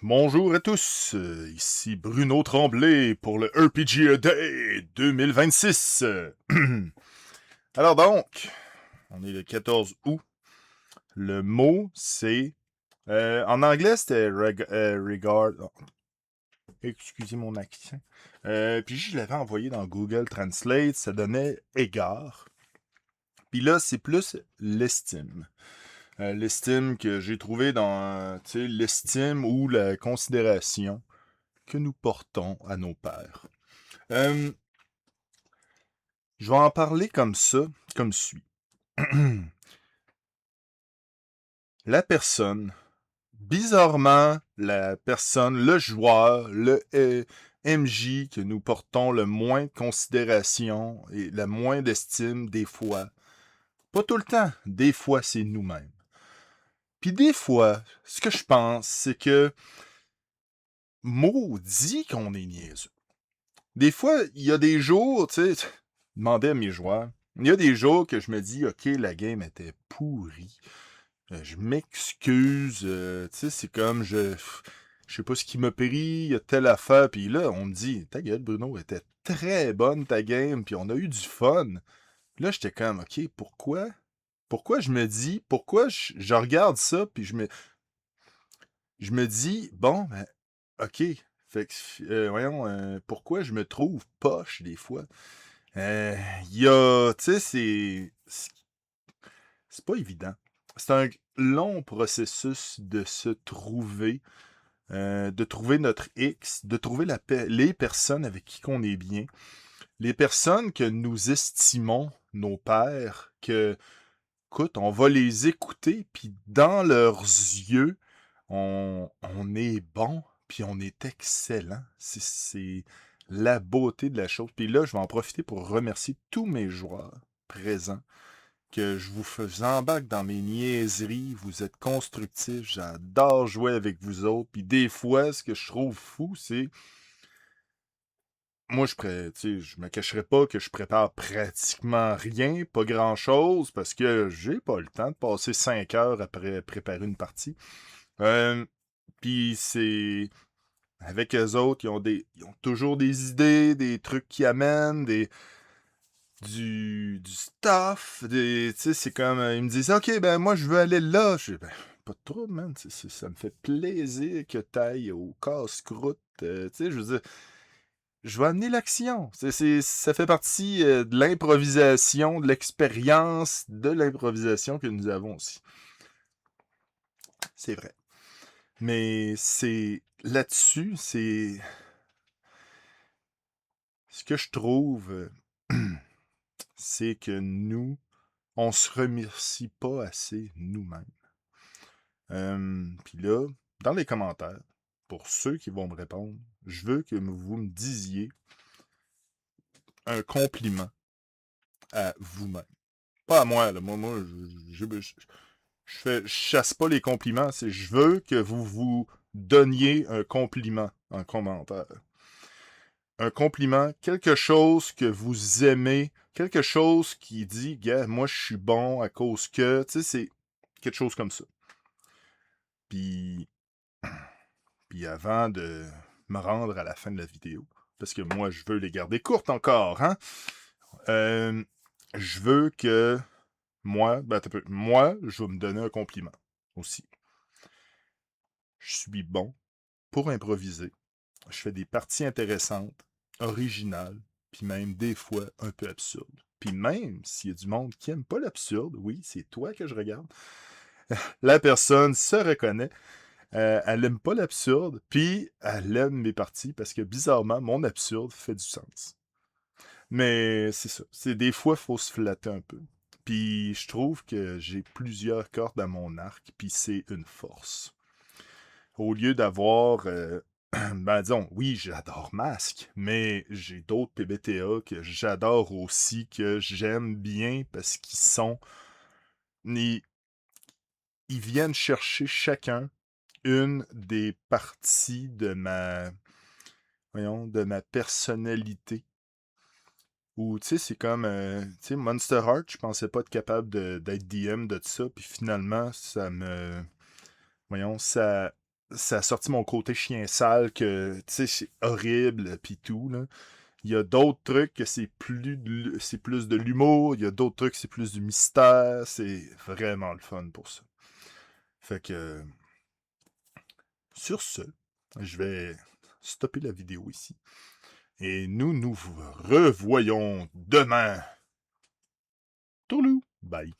Bonjour à tous, ici Bruno Tremblay pour le RPG A Day 2026. Alors donc, on est le 14 août. Le mot c'est... en anglais c'était regard... oh, excusez mon accent. Puis je l'avais envoyé dans Google Translate, ça donnait égard. Puis là c'est plus l'estime. L'estime que j'ai trouvé dans l'estime ou la considération que nous portons à nos pères. Euh, je vais en parler comme ça, comme suit. La personne, bizarrement, la personne, le joueur, le MJ que nous portons le moins de considération et le moins d'estime des fois. Pas tout le temps, des fois c'est nous-mêmes. Puis des fois, ce que je pense, c'est que maudit qu'on est niaiseux. Des fois, il y a des jours, tu sais, demandais à mes joueurs, il y a des jours que je me dis, OK, la game était pourrie. Je m'excuse, tu sais, c'est comme, je sais pas ce qui m'a pris, il y a telle affaire, puis là, on me dit, ta gueule, Bruno, était très bonne ta game, puis on a eu du fun. Là, j'étais comme, OK, pourquoi? Pourquoi je me dis, pourquoi je regarde ça, puis je me dis, bon, ben, OK, fait que, voyons, pourquoi je me trouve poche des fois? Euh, Il y a, tu sais, c'est pas évident. C'est un long processus de trouver notre X, de trouver les personnes avec qui on est bien, les personnes que nous estimons, nos pères, que, écoute, on va les écouter, puis dans leurs yeux, on est bon, puis on est excellent. C'est la beauté de la chose. Puis là, je vais en profiter pour remercier tous mes joueurs présents, que je vous fais embarque dans mes niaiseries, vous êtes constructifs, j'adore jouer avec vous autres, puis des fois, ce que je trouve fou, c'est, moi, je me cacherai pas que je prépare pratiquement rien, pas grand-chose, parce que j'ai pas le temps de passer 5 heures après préparer une partie. Euh, Puis c'est... Avec eux autres, ils ont toujours des idées, des trucs qui amènent, du stuff, tu sais, c'est comme, ils me disent, OK, ben moi, je veux aller là. Je dis, ben, pas de trouble, man, ça me fait plaisir que t'ailles au casse-croûte, tu sais, je veux dire, je vais amener l'action. Ça fait partie de l'improvisation, de l'expérience de l'improvisation que nous avons aussi. C'est vrai. Mais c'est là-dessus, c'est ce que je trouve, c'est que nous, on se remercie pas assez nous-mêmes. Puis là, dans les commentaires, pour ceux qui vont me répondre, je veux que vous me disiez un compliment à vous-même. Pas à moi, là. Moi, je chasse pas les compliments, c'est je veux que vous vous donniez un compliment en commentaire. Un compliment, quelque chose que vous aimez, quelque chose qui dit, gars, moi je suis bon à cause que, tu sais, c'est quelque chose comme ça. Puis, puis avant de me rendre à la fin de la vidéo, parce que moi je veux les garder courtes encore, hein, euh, je veux que moi, je vais me donner un compliment aussi. Je suis bon pour improviser. Je fais des parties intéressantes, originales, puis même des fois un peu absurdes. Puis même s'il y a du monde qui aime pas l'absurde, oui, c'est toi que je regarde, la personne se reconnaît. Elle aime pas l'absurde, puis elle aime mes parties parce que bizarrement, mon absurde fait du sens. Mais c'est ça. C'est des fois, il faut se flatter un peu. Puis je trouve que j'ai plusieurs cordes à mon arc, puis c'est une force. Au lieu d'avoir ben disons, oui, j'adore Masque, mais j'ai d'autres PBTA que j'adore aussi, que j'aime bien parce qu'ils sont. Ils, ils viennent chercher chacun une des parties de ma personnalité. Ou, tu sais, c'est comme, tu sais, Monster Heart, je pensais pas être capable d'être DM de ça, puis finalement, voyons, ça a sorti mon côté chien sale que, tu sais, c'est horrible, pis tout, là. Il y a d'autres trucs que c'est plus de l'humour, il y a d'autres trucs que c'est plus du mystère, c'est vraiment le fun pour ça. Fait que, sur ce, je vais stopper la vidéo ici. Et nous nous revoyons demain. Tourlou! Bye.